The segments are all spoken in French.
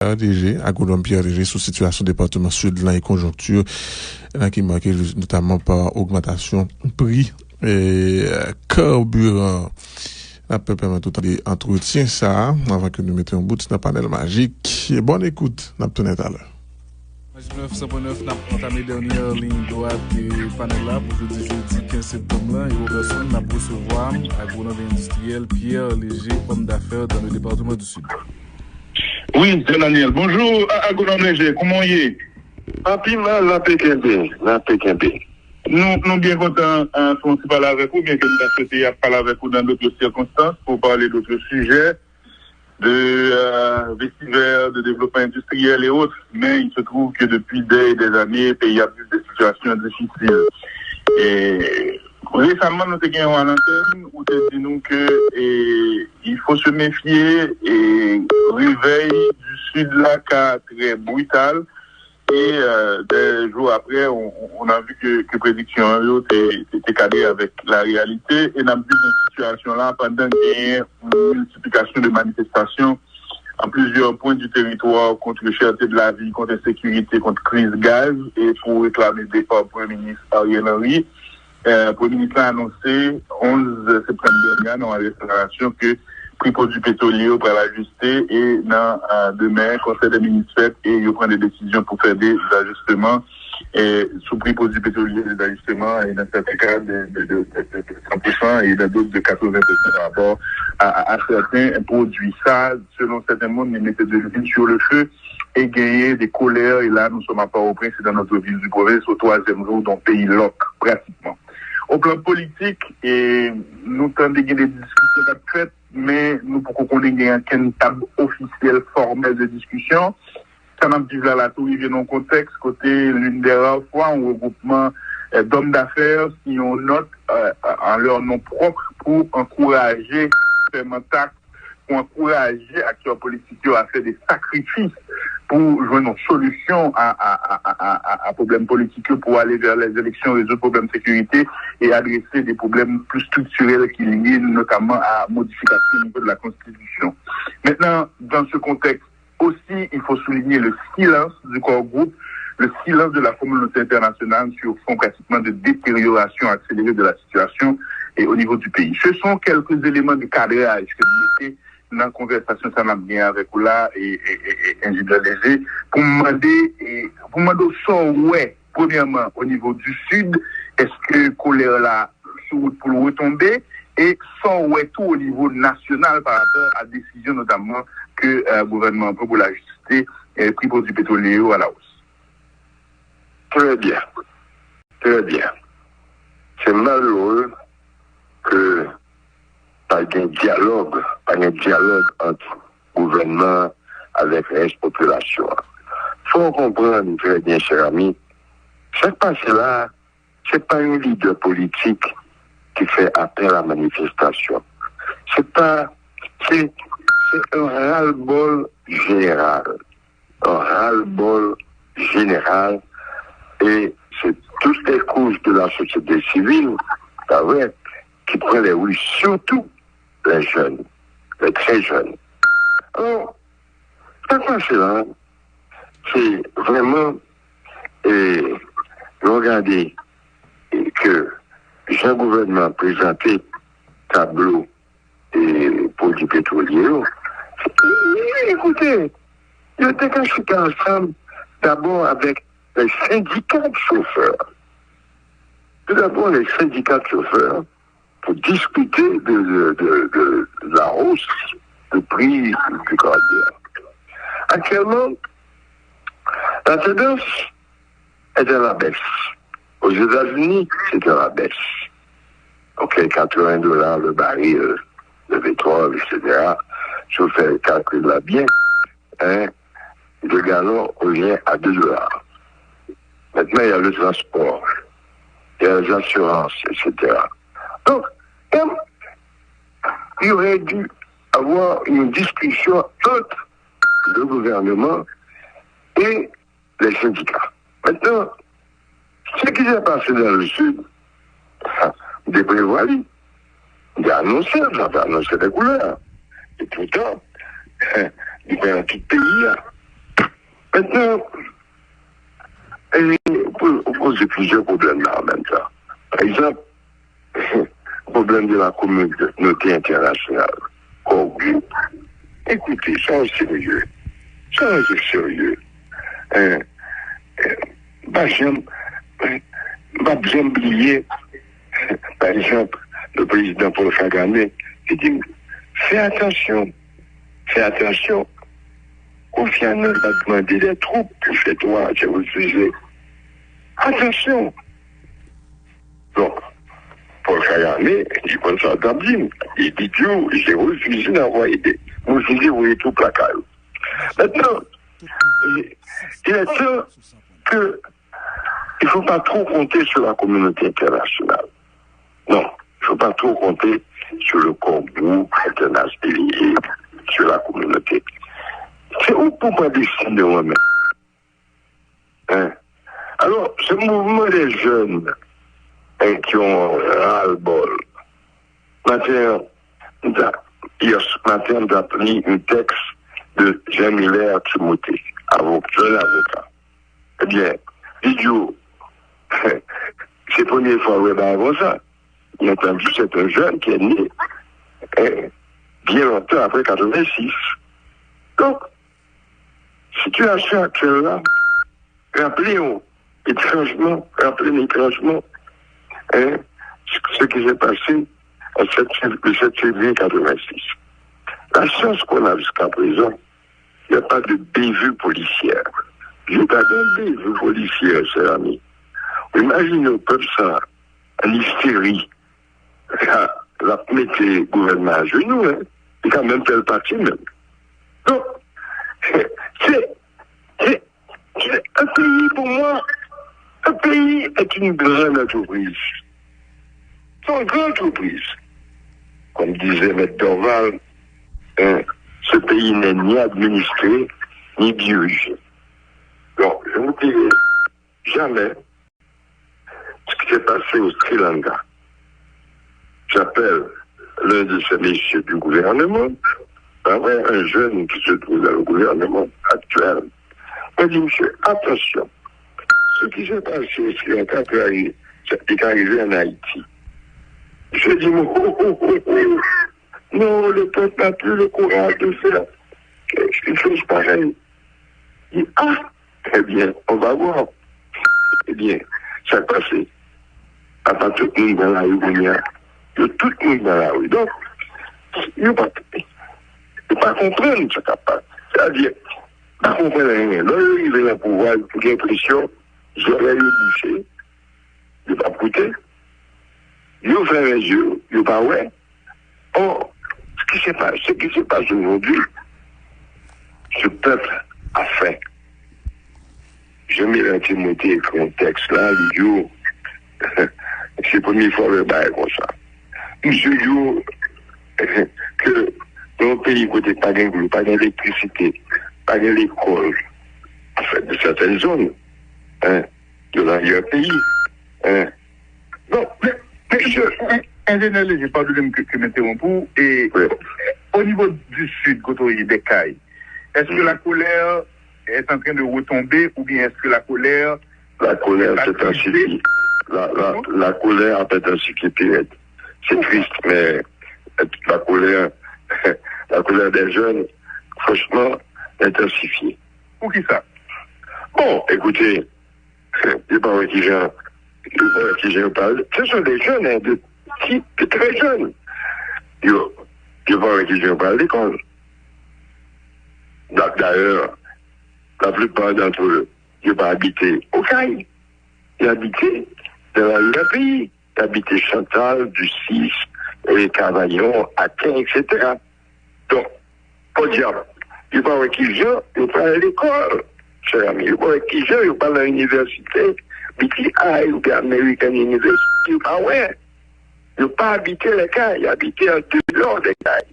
DG, agronome Pierre DG, sur situation département sud là et conjoncture qui est marquée notamment par augmentation prix et carburant. On peut permettre tout d'entretien ça avant que nous mettions en bout dans le panel magique. Bonne écoute, n'a pas tout à l'heure. 9.9 n'a entamé dernière ligne droite du panel là pour jeudi 15 septembre là et Robertson n'a recevoir agronome industriel Pierre Léger, homme d'affaires dans le département du Sud. Oui, c'est Daniel. Bonjour, agronome Léger, comment y est? Puis mal, la PKB. Nous bien contents de parler avec vous, bien que nous avons souhaité parler avec vous dans d'autres circonstances pour parler d'autres sujets, de vestivaire, de développement industriel et autres. Mais il se trouve que depuis des années, le pays a vu des situations difficiles. Et récemment, nous avons gagné à l'antenne où nous dit nous que il faut se méfier et réveil du sud là très brutal. Et des jours après, on a vu que prédiction était cadrée avec la réalité. Et on a vu cette situation-là pendant qu'il y a une multiplication de manifestations en plusieurs points du territoire contre la cherté de la vie, contre l'insécurité, contre la crise gaz, et pour réclamer le départ du Premier ministre Ariel Henry. Le Premier ministre a annoncé 11 septembre dernier dans la déclaration que le prix du pétrolier va l'ajuster et dans demain, le Conseil des ministres fait et il prend des décisions pour faire des ajustements sous prix du pétrolier, des ajustements et dans certains cas de 100% et dans d'autres de 80% par rapport à certains produits. Ça, selon certains mondes, ils mettaient de l'huile sur le feu et gagner des colères. Et là, nous sommes à Port-au-Prince, c'est dans notre ville du province, au 3e jour, dans le pays loc, pratiquement. Au plan politique, et nous tentons de gagner des discussions faites, mais nous, pour qu'on ait une table officielle, formelle de discussion, ça n'a pas là la tour, il vient dans le contexte, côté l'une des rares fois, un regroupement d'hommes d'affaires qui ont note en leur nom propre pour encourager pour encourager acteurs politiques à faire des sacrifices pour joindre une solution à problèmes politiques, pour aller vers les élections, résoudre problèmes de sécurité et adresser des problèmes plus structurels qui lient notamment à modification au niveau de la Constitution. Maintenant, dans ce contexte aussi, il faut souligner le silence du corps groupe, le silence de la communauté internationale sur fond pratiquement de détérioration accélérée de la situation et au niveau du pays. Ce sont quelques éléments de cadrage que vous mettez dans la conversation, ça m'a bien avec vous là, et ingénieur Léger, pour me demander au sort, ouais, premièrement, au niveau du Sud, est-ce que colère là, pour le retomber, et sans ouais, tout au niveau national par rapport à la décision notamment que le gouvernement peut pour l'ajuster, prix pour du pétrolier à la hausse. Très bien. C'est malheureux que pas un dialogue entre gouvernement avec la population. Faut comprendre très bien, cher ami, cette passé-là, c'est pas un leader politique qui fait appel à la manifestation. C'est un ras-le-bol général. Et c'est toutes les couches de la société civile, qui prennent les rues, surtout les jeunes, les très jeunes. Alors, c'est là, c'est vraiment regarder que un gouvernement présenté tableau et produits pétroliers. Écoutez, il était consulté ensemble d'abord avec les syndicats de chauffeurs. Tout d'abord, les syndicats de chauffeurs pour discuter de la hausse du prix du carburant. Actuellement, la tendance est à la baisse. Aux États-Unis, c'est à la baisse. OK, $80 le baril de pétrole, etc. Je vous fais le calcul là bien. Le gallon revient à $2. Maintenant, il y a le transport, il y a les assurances, etc. Donc, comme il aurait dû avoir une discussion entre le gouvernement et les syndicats. Maintenant, ce qui s'est passé dans le Sud, des prévoiries, il a annoncé des couleurs. Et pourtant, dans tout le pays, Maintenant, on pose plusieurs problèmes là en même temps. Par exemple, le problème de la communauté internationale. Écoutez, ça c'est sérieux. Ça c'est sérieux. Pas bien oublier, par exemple, le président Paul Kagame, il dit, fais attention. Kofi Annan va demander des troupes pour faire toi, j'ai refusé. Attention. Donc, Paul Kagame, il prend ça d'Abdim. Il dit, j'ai refusé d'envoyer des fusils ou des troupes la caille. Maintenant, il est sûr que il ne faut pas trop compter sur la communauté internationale. Non, il ne faut pas trop compter sur le corps international, sur la communauté. C'est où pour pas décider moi-même. Alors, ce mouvement des jeunes qui ont ras-le-bol, hier matin, on a pris un texte de Jean-Miller Timothée, jeune avocat. Eh bien, idiot, c'est la première fois où il avant ça. Il a entendu, c'est un jeune qui est né bien longtemps après 86. Donc, situation actuelle-là, rappelez-nous l'étrangement, ce qui s'est passé le 7 février 86. La chance qu'on a jusqu'à présent, il n'y a pas de bévue policière. Il n'y a pas de bévue policière, chers amis. Imaginez au peuple ça, en hystérie, la mettre le gouvernement à genoux, hein. Et quand même tel parti même. Donc, c'est un pays pour moi, un pays est une grande entreprise. C'est une grande entreprise. Comme disait M. Dorval, ce pays n'est ni administré, ni dirigé. Donc, je ne dirai jamais ce qui s'est passé au Sri Lanka. J'appelle l'un de ces messieurs du gouvernement, un jeune qui se trouve dans le gouvernement actuel. Je dis, monsieur, attention, ce qui s'est passé au Sri Lanka est arrivé en Haïti. Je dis, non, le peuple n'a plus le courage de faire une chose pareille. Il dit, eh bien, on va voir. Eh bien, ça passé. À part tout le monde dans la rue, il y a tout le monde dans la rue. Donc, il ne peut pas comprendre ce capable. C'est-à-dire, pas comprendre rien. Là, il veut le pouvoir, pour l'impression, j'aurais eu bouché, il ne va pas coûter. Il ouvre les yeux, il ne va pas ouais. Or, ce qui se passe aujourd'hui, ce peuple a fait. Je mets un Timothée écrit un texte là, l'idiot. C'est la première fois que je parle comme ça. Monsieur Yo, que dans un pays côté pas d'eau, pas d'électricité, pas d'école, en fait, de certaines zones, de l'arrière-pays. Non, mais ingénieur, j'ai pas de que m'interrompre. Et au niveau du sud, côté des Cailles, est-ce que la colère est en train de retomber ou bien est-ce que la colère s'est intensifiée? La colère a intensifié. C'est triste, mais la colère des jeunes, franchement, intensifiée. Pour qui ça? Bon, écoutez, je ne sais pas avec qui je parle. Ce sont des jeunes, de très jeunes. Je ne sais pas avec qui je parle d'école. D'ailleurs, la plupart d'entre eux, ils n'ont pas habité au Caille. Ils habitaient dans le pays. Ils habitaient Chantal, Ducis, et Cavaillon, Athènes, etc. Donc, au diable, ils parlent avec qui ils parlent à l'école, cher ami. Ils parlent avec qui ils parlent à l'université, BTI ou American University, ils parlent ouais. Ils n'ont pas habité les Cailles, ils habitaient en dehors des Cailles.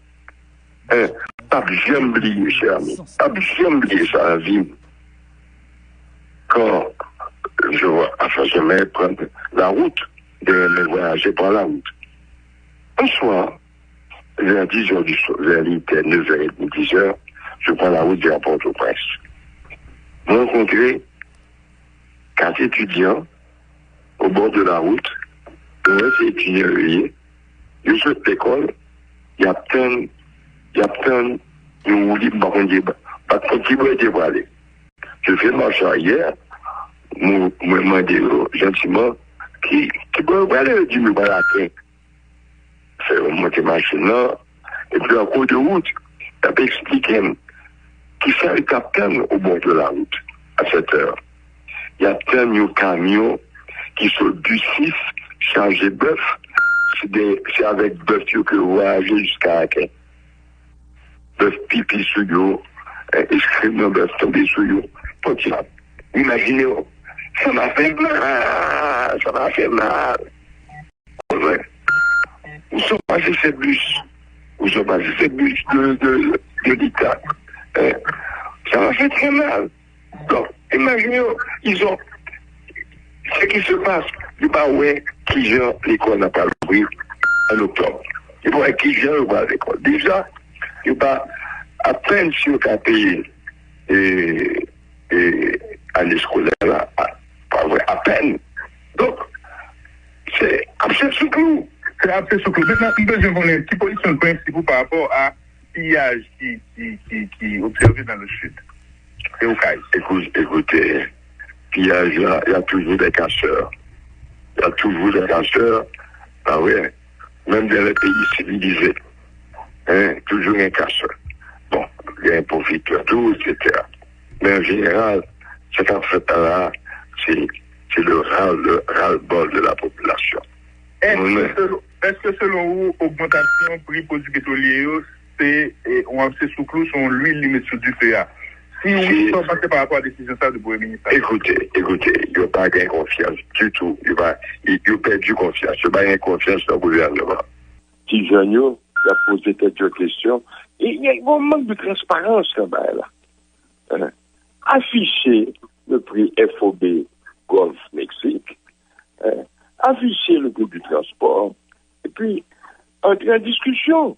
Pas bien oublier, cher ami. Pas bien oublier ça en vie. Quand je vois, enfin, je vais prendre la route, de me voyager par la route. Un soir, vers 10h du soir, vers 9h30, 10h, je prends la route vers Port-au-Prince. Mon rencontré 4 étudiants au bord de la route. C'est étudiants, ils sont à l'école, il y a plein nous dit, par contre, qui va être aller. Je fais marche arrière, moi, demandé gentiment, qui va aller, dit, me voilà, faire monter machine là, et puis en cours de route, il a expliqué qui fait le capitaine au bord de la route, à cette heure. Il y a plein de camions qui sont du 6 chargés bœuf, c'est avec bœuf que vous voyagez jusqu'à Aken. Bœuf pipi sous yo, escrime dans bœuf tombé sous yo. Imaginez, ça m'a fait mal. Ouais. Où sont passés ces bus? Où sont passés ces bus de l'État? Ça m'a fait très mal. Donc, imaginez, ils ont ce qui se passe. Il va ouais qui gère l'école n'a pas ouvert en octobre. Il va qui gère l'école. Déjà, il va à peine si on a payé année scolaire là, pas vrai, à peine. Donc, c'est absolument sous clou. C'est absolument sous clou. Maintenant, nous devons connaître qui position de principe par rapport à pillage qui est observé dans le sud. Et au Caille. Écoutez, pillage là, il y a toujours des casseurs. Ah ouais, même dans les pays civilisés. Toujours un casseur. Bon, il y a un profiteur, tout, etc. Mais en général, cet affaire-là, c'est le ras-le-bol de la population. Est-ce que selon vous, augmentation prix produits pétroliers, c'est sous clou sur l'huile limite sur du FEA? Si oui, ça passe par rapport à la décision de Premier ministre. Écoutez, il n'y a pas de confiance du tout. Il a perdu confiance. Il n'y a pas de confiance dans le gouvernement. Si Janio a posé quelques questions, il y a un manque de transparence quand même. Là. Afficher le prix FOB Golfe Mexique, afficher le coût du transport, et puis entrer en discussion.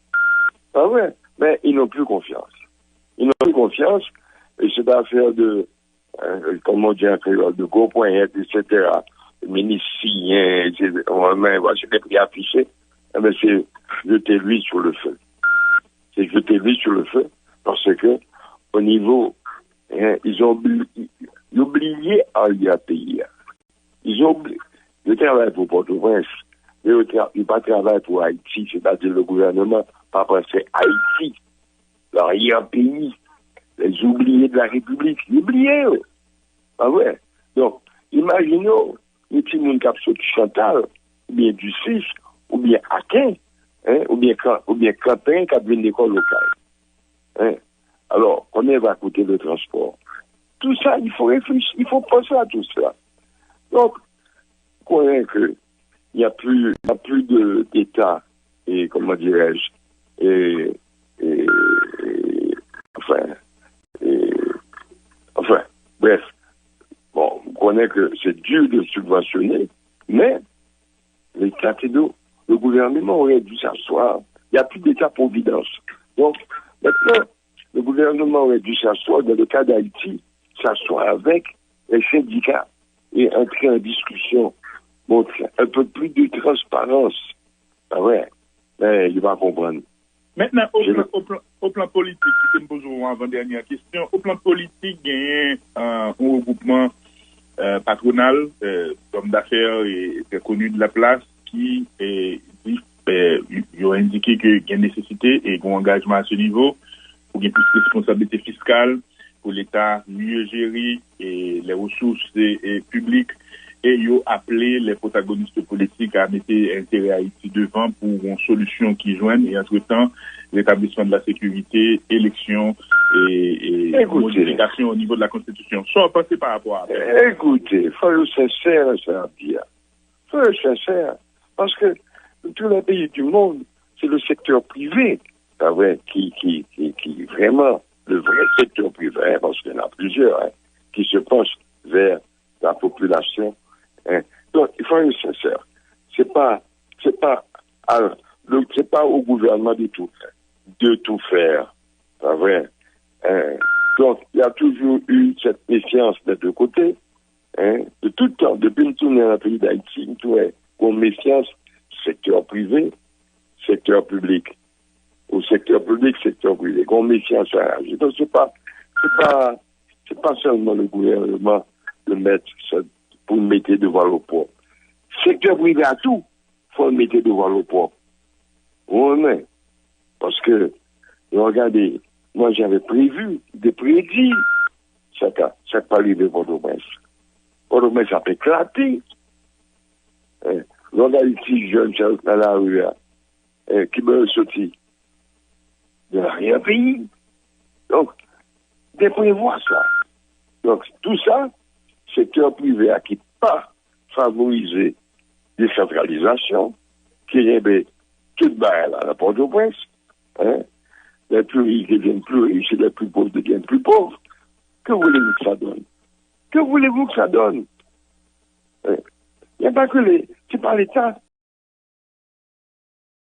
Ah ouais, mais ils n'ont plus confiance. Et c'est affaire de, comme on dit en créole, de gros points, etc. Minicien, etc. C'est des prix affichés. Mais c'est jeter l'huile sur le feu. Parce que, au niveau, ils ont oublié à y payer. Ils ont oublié. Ils travaillent pour Port-au-Prince. Ils ne travaillent pas pour Haïti, c'est-à-dire le gouvernement, pas penser Haïti. L'arrière-pays. Les oubliés de la République. Ils oubliés. Ah ouais. Donc, imaginons, les petits monde qui sont du Chantal, ou bien du 6, ou bien Aken, ou bien Quentin qui a besoin d'école locale. Alors, combien va coûter le transport? Tout ça, il faut réfléchir, il faut penser à tout ça. Donc, croyez que il n'y a plus d'État, et comment dirais-je, bref. Bon, on connaît que c'est dur de subventionner, mais l'État d'eau, le gouvernement aurait dû s'asseoir. Il n'y a plus d'État-providence. Donc, maintenant, le gouvernement aurait dû s'asseoir, dans le cas d'Haïti, s'asseoir avec les syndicats et entrer en discussion, montrer un peu plus de transparence. Ah ouais, mais il va comprendre. Maintenant, au plan politique, je me pose une avant-dernière question. Au plan politique, il y a un regroupement patronal, d'hommes d'affaires et connu de la place, qui ont indiqué qu'il y a une nécessité et un engagement à ce niveau pour qu'il y ait plus de responsabilité fiscale, pour l'État mieux gérer les ressources publiques. Et ils ont appelé les protagonistes politiques à mettre intérêt Haïti devant pour une solution qui joigne et entre-temps l'établissement de la sécurité, élection et modification au niveau de la Constitution. Soit passé par rapport à ça. Écoutez, il faut le sincère, ça dire. Il faut le sincère. Parce que tous les pays du monde, c'est le secteur privé, qui vraiment, le vrai secteur privé, parce qu'il y en a plusieurs, qui se penchent vers la population. Donc, il faut être sincère. C'est pas au gouvernement de tout faire. Pas vrai. Donc, il y a toujours eu cette méfiance des deux côtés. Hein, de tout temps, depuis que nous tournons dans le pays d'Haïti, nous trouvons qu'on méfiance secteur privé, secteur public. Au secteur public, secteur privé. Qu'on méfiance à l'âge. Donc, c'est pas seulement le gouvernement de mettre ça pour le mettre devant le propre. Secteur privé à tout, faut le mettre devant le propre. Ouais, parce que, regardez, moi j'avais prévu, de prédire, ça parlait de Port-au-Prince. Port-au-Prince a éclaté. Regardez ici, jeune dans la rue, qui me sorti de l'arrière-pays. Donc, de prévoir ça. Donc, tout ça, secteur privé a qui pas favorisé décentralisation, qui est tout bas là, à Port-au-Prince. Hein? Les plus riches deviennent plus riches et les plus pauvres deviennent plus pauvres. Que voulez-vous que ça donne? Que voulez-vous que ça donne? Il n'y a pas que c'est pas l'État